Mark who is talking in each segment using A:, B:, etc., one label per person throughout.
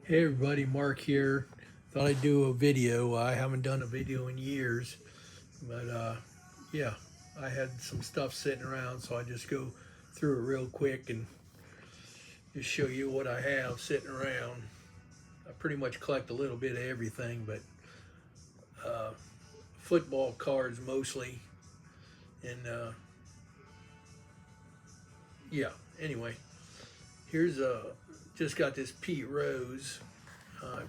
A: Hey everybody, Mark here. Thought I'd do a video. I haven't done a video in years, but yeah, I had some stuff sitting around, so I just go through it real quick and just show you what I have sitting around. I pretty much collect a little bit of everything, but uh, football cards mostly. And yeah, anyway, here's just got this Pete Rose. Uh,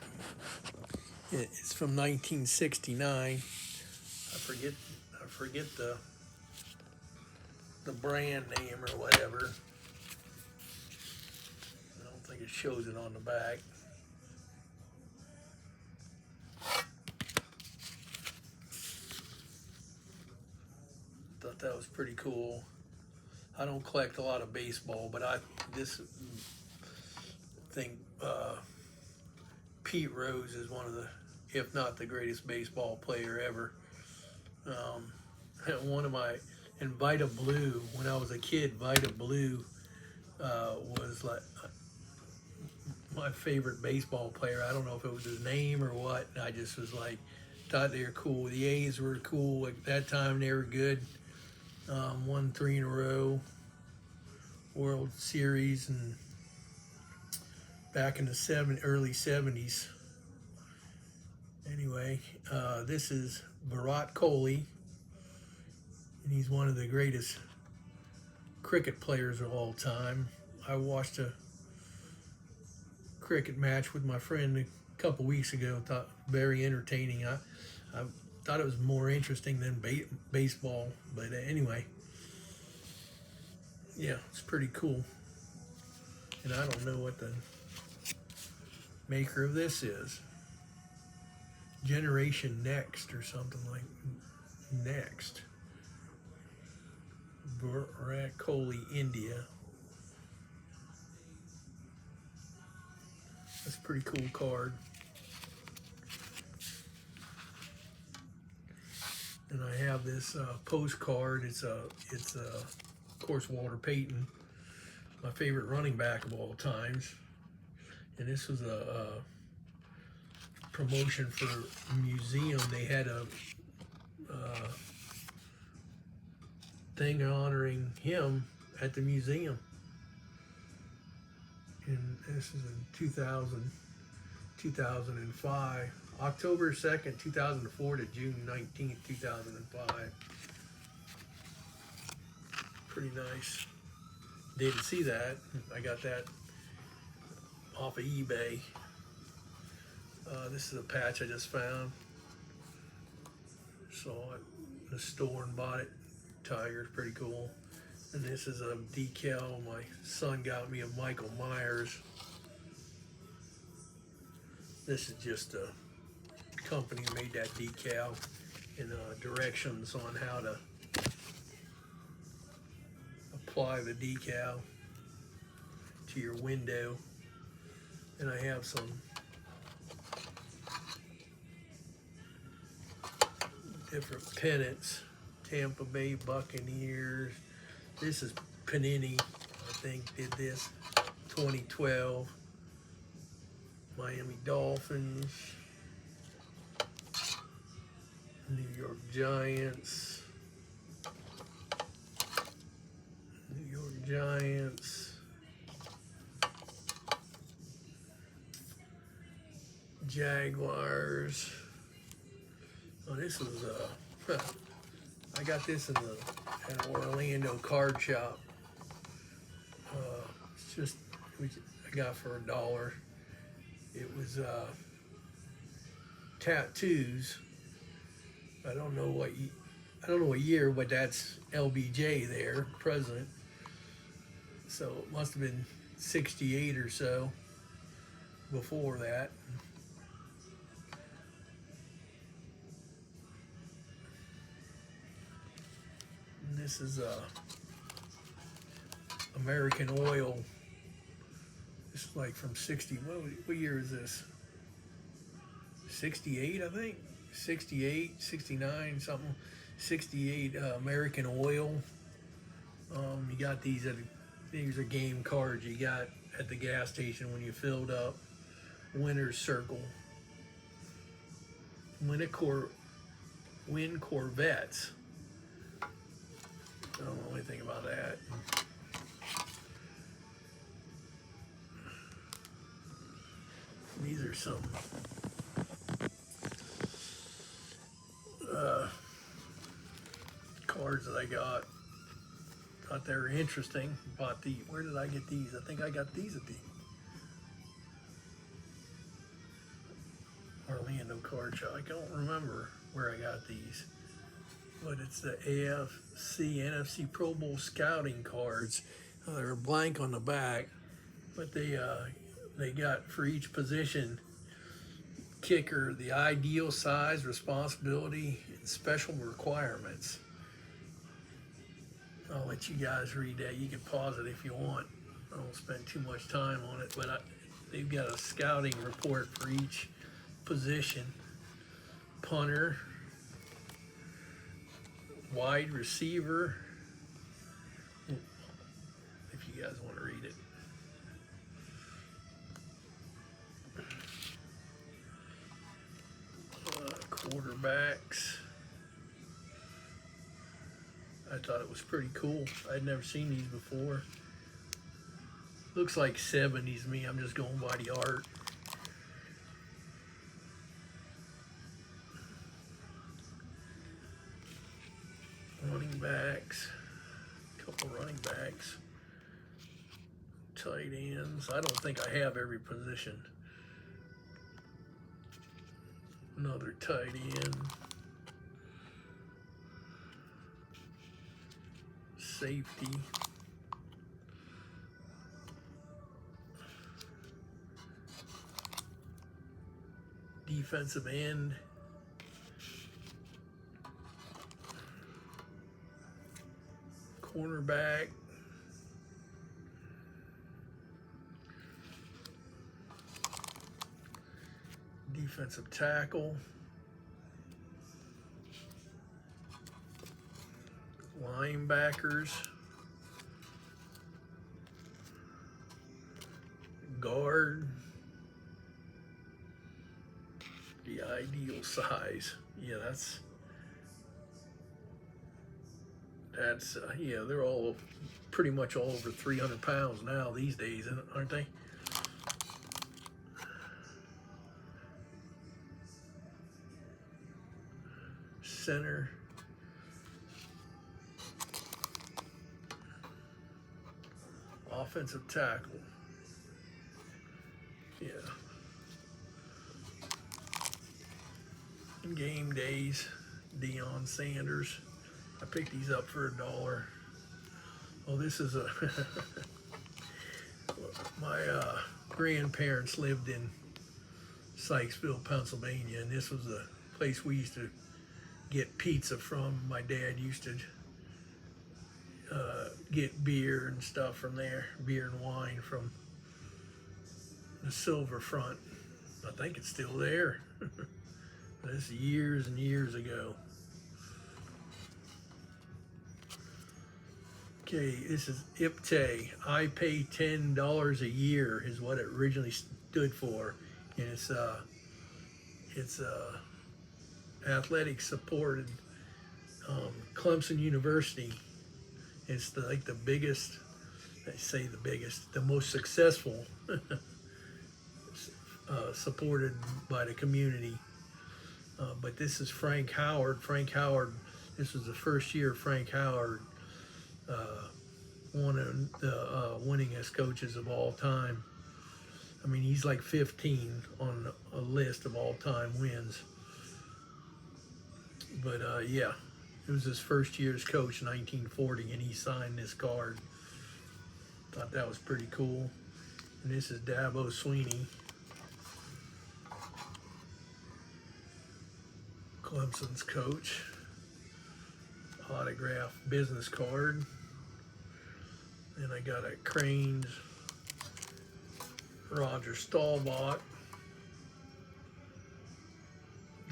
A: it's from 1969. I forget the brand name or whatever. I don't think it shows it on the back. Thought that was pretty cool. I don't collect a lot of baseball, but I this think Pete Rose is one of the, if not the greatest baseball player ever. Um, one of my, and Vita Blue, when I was a kid, Vita Blue was like my favorite baseball player. I don't know if it was his name or what. I just was like, thought they were cool. The A's were cool at that time. They were good. Won three in a row, World Series, and back in the early '70s. Anyway, this is Virat Kohli, and he's one of the greatest cricket players of all time. I watched a cricket match with my friend a couple weeks ago. Thought very entertaining. I thought it was more interesting than baseball, but anyway, yeah, it's pretty cool. And I don't know what the maker of this is. Generation Next or something like Next. Virat Kohli, India. That's a pretty cool card. And I have this postcard. It's of course Walter Payton, my favorite running back of all times. And this was a promotion for a museum. They had a thing honoring him at the museum. And this is in 2005, October 2nd, 2004 to June 19th, 2005. Pretty nice. Didn't see that. I got that off of eBay. This is a patch I just found. Saw it in the store and bought it. Tiger's pretty cool. And this is a decal my son got me of Michael Myers. This is just a company made that decal, and directions on how to apply the decal to your window. And I have some different pennants. Tampa Bay Buccaneers. This is Panini, I think, did this. 2012. Miami Dolphins. New York Giants. New York Giants. Jaguars. Oh, this was I got this in an Orlando card shop. It's just I got for $1. It was tattoos. I don't know what year, but that's LBJ there, president. So it must have been '68 or so. Before that. And this is American Oil. This is like from '60. What year is this? '68, I think. '68, '69, something. '68 American Oil. You got these are game cards you got at the gas station when you filled up Winner's Circle. Win Corvettes. I don't know anything about that. These are some cards that I got. Thought they were interesting. Bought the. Where did I get these? I think I got these at the Orlando card show. I don't remember where I got these, but it's the AFC NFC Pro Bowl scouting cards. They're blank on the back, but they got for each position: kicker, the ideal size, responsibility, and special requirements. I'll let you guys read that. You can pause it if you want. I don't spend too much time on it, but they've got a scouting report for each position: punter, wide receiver, if you guys want to read it. Quarterbacks. I thought it was pretty cool. I'd never seen these before. Looks like 70s to me. I'm just going by the art. Running backs. Couple running backs. Tight ends. I don't think I have every position. Another tight end. Safety. Defensive end. Cornerback. Defensive tackle. Linebackers. Guard. The ideal size. Yeah, that's yeah, they're all pretty much all over 300 pounds now these days, aren't they? Center. Offensive tackle. Yeah. Game days. Deion Sanders. I picked these up for $1. Well, this is a my grandparents lived in Sykesville, Pennsylvania, and this was the place we used to get pizza from. My dad used to get beer and stuff from there, beer and wine from the Silver Front. I think it's still there. This is years and years ago. Okay, this is IPTAY. I pay $10 a year is what it originally stood for, and it's athletic supported Clemson University. It's like the biggest, they say the biggest, the most successful, supported by the community. But this is Frank Howard. Frank Howard, this was the first year Frank Howard, one of the winningest coaches of all time. I mean, he's like 15 on a list of all-time wins. But yeah, it was his first year as coach, 1940, and he signed this card. Thought that was pretty cool. And this is Dabo Swinney, Clemson's coach. Autograph business card. And I got a Cranes, Roger Staubach,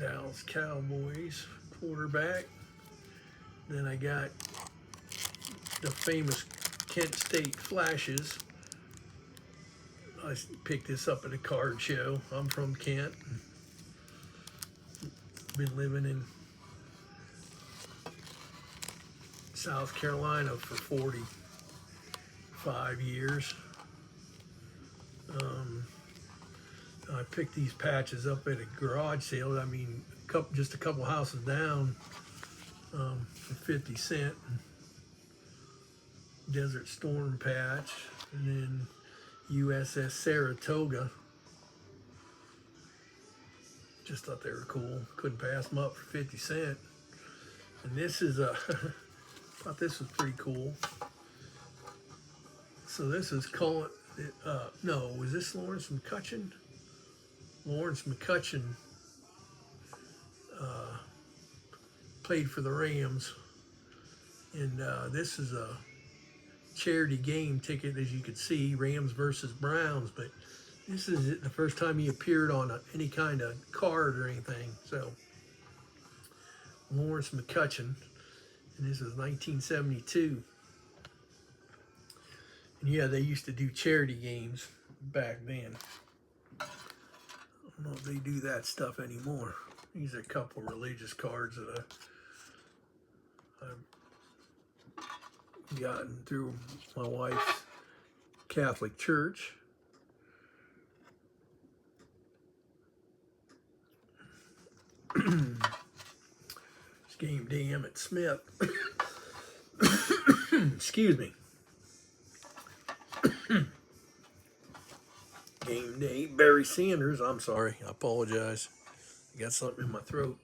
A: Dallas Cowboys quarterback. Then I got the famous Kent State Flashes, I picked this up at a card show. I'm from Kent. Been living in South Carolina for 45 years. I picked these patches up at a garage sale. I mean, just a couple houses down, for 50 cents. Desert Storm patch, and then USS Saratoga. Just thought they were cool. Couldn't pass them up for 50 cents. And this is a, thought this was pretty cool. So this is Colin, no, was this Lawrence McCutcheon? Lawrence McCutcheon played for the Rams. And this is a charity game ticket, as you can see, Rams versus Browns, but this is the first time he appeared on any kind of card or anything. So Lawrence McCutcheon, and this is 1972. And yeah, they used to do charity games back then. I don't know if they do that stuff anymore. These are a couple religious cards that I've gotten through my wife's Catholic church. It's game day Emmitt Smith. Excuse me. Game day Barry Sanders. I'm sorry. I apologize. I got something in my throat.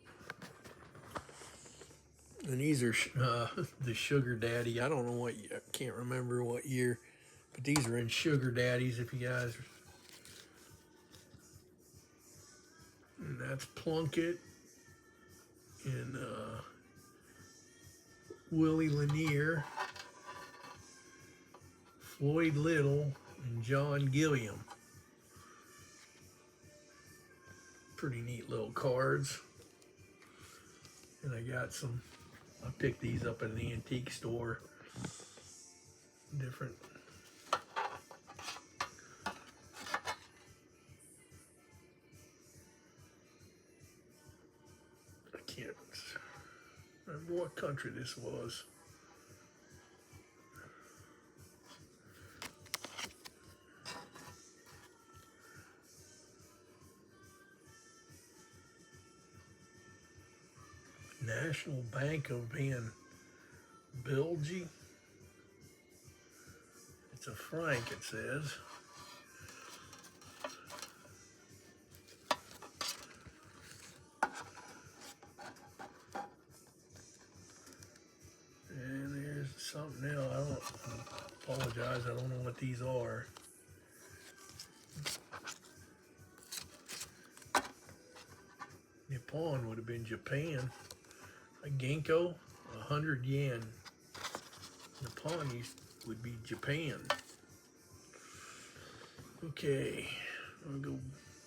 A: And these are the Sugar Daddy. I don't know what, I can't remember what year, but these are in Sugar Daddies, if you guys. And that's Plunkett and Willie Lanier, Floyd Little, and John Gilliam. Pretty neat little cards. And I got some, I picked these up at an antique store. Different. I can't remember what country this was. National Bank of Van Bilge. It's a franc, it says. And there's something else. I apologize, I don't know what these are. Nippon would have been Japan. A Ginkgo, 100 yen. Nippon would be Japan. Okay, I'll go,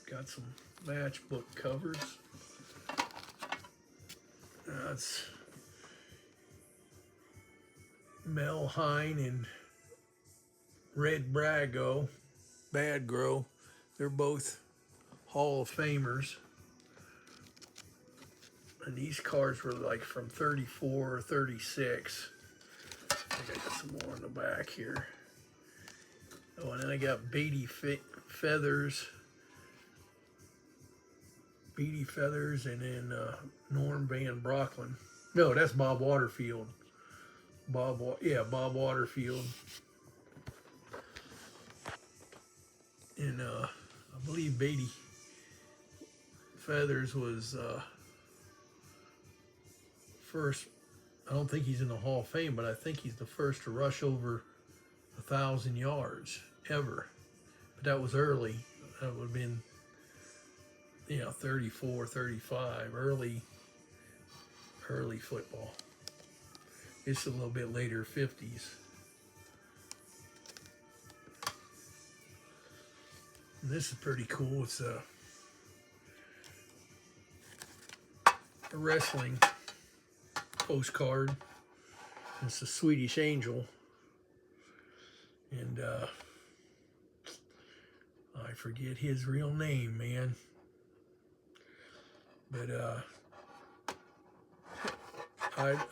A: got some matchbook covers. That's Mel Hine and Red Badgrow. They're both Hall of Famers. And these cards were like from 34 or 36. I got some more on the back here. Oh, and then I got Beatty Feathers. Beatty Feathers, and then Norm Van Brocklin. No, that's Bob Waterfield. Bob Waterfield. And I believe Beatty Feathers was first. I don't think he's in the Hall of Fame, but I think he's the first to rush over 1,000 yards ever. But that was early. That would have been, 34, 35, early football. It's a little bit later, 50s. And this is pretty cool. It's a wrestling postcard. It's a Swedish Angel. And I forget his real name, man. But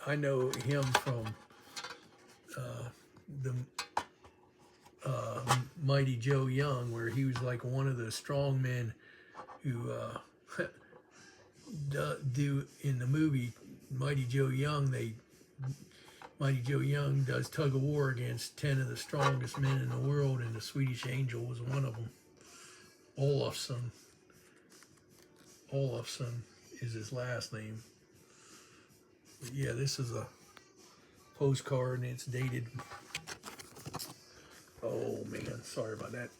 A: I know him from the Mighty Joe Young, where he was like one of the strong men who do in the movie Mighty Joe Young. Mighty Joe Young does tug of war against 10 of the strongest men in the world, and the Swedish Angel was one of them. Olofsson. Olofsson is his last name. But yeah, this is a postcard, and it's dated. Oh man, sorry about that.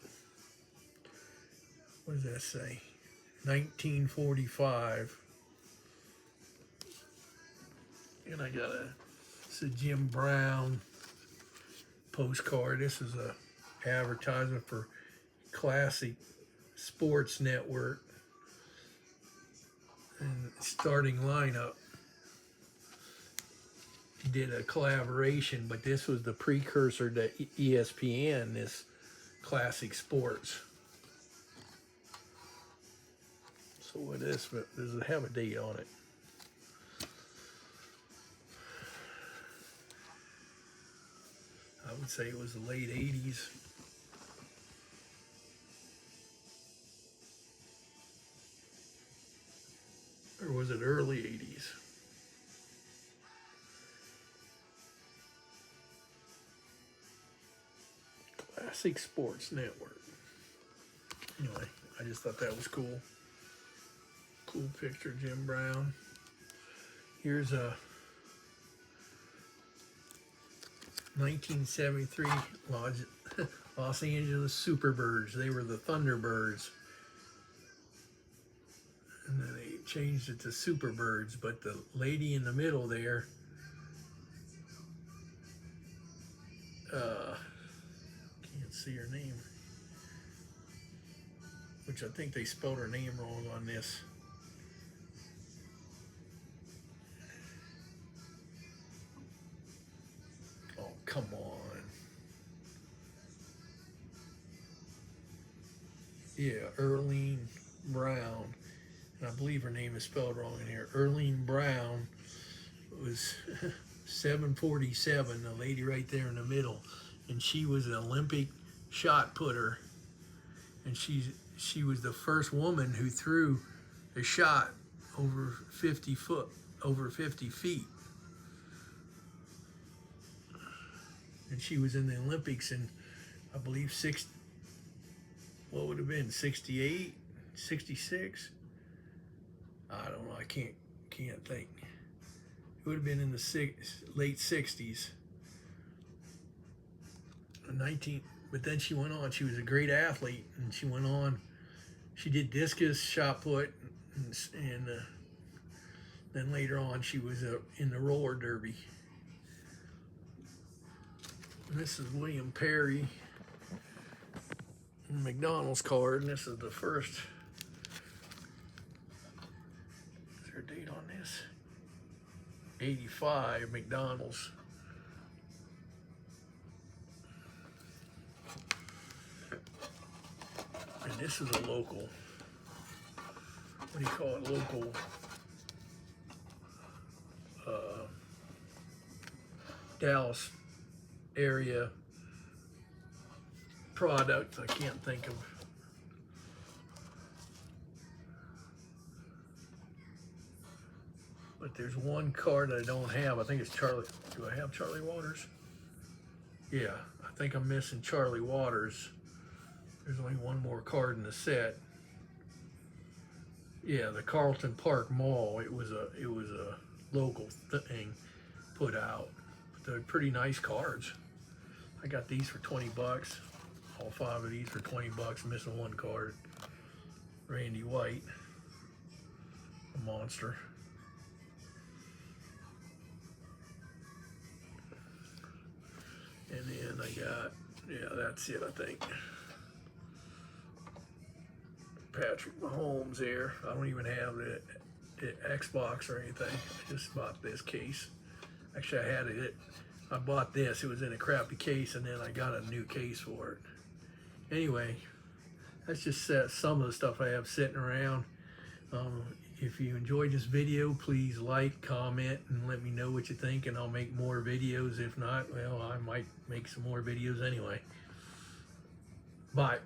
A: What does that say? 1945. And I got it's a Jim Brown postcard. This is a advertisement for Classic Sports Network and starting lineup. Did a collaboration, but this was the precursor to ESPN, this Classic Sports. So what is this? Does it have a date on it? I would say it was the late 80s. Or was it early 80s? Classic Sports Network. Anyway, I just thought that was cool. Cool picture, Jim Brown. Here's a 1973 Los Angeles Superbirds. They were the Thunderbirds. And then they changed it to Superbirds, but the lady in the middle there, can't see her name, which I think they spelled her name wrong on this. Oh, come on. Yeah, Earlene Brown. And I believe her name is spelled wrong in here. Earlene Brown was 747, the lady right there in the middle. And she was an Olympic shot putter. And she was the first woman who threw a shot over 50 feet. And she was in the Olympics in, I believe, what would have been, 68, 66? I don't know, I can't think. It would have been in the late 60s. But then she went on, she was a great athlete, and she went on, she did discus, shot put, and then later on she was in the roller derby. And this is William Perry McDonald's card, and this is the first. Is there a date on this? 85 McDonald's. And this is a local, what do you call it, local Dallas area product. I can't think of. But there's one card I don't have. I think it's Charlie. Do I have Charlie Waters? Yeah, I think I'm missing Charlie Waters. There's only one more card in the set. Yeah, the Carlton Park Mall. It was a local thing put out. But they're pretty nice cards. I got these for 20 bucks. All 5 of these for 20 bucks. Missing one card. Randy White, a monster. And then I got, yeah, that's it, I think. Patrick Mahomes there. I don't even have the Xbox or anything. I just bought this case. Actually, I had it. I bought this. It was in a crappy case, and then I got a new case for it. Anyway, that's just some of the stuff I have sitting around. Um, if you enjoyed this video, please like, comment, and let me know what you think, and I'll make more videos. If not, well, I might make some more videos anyway. Bye.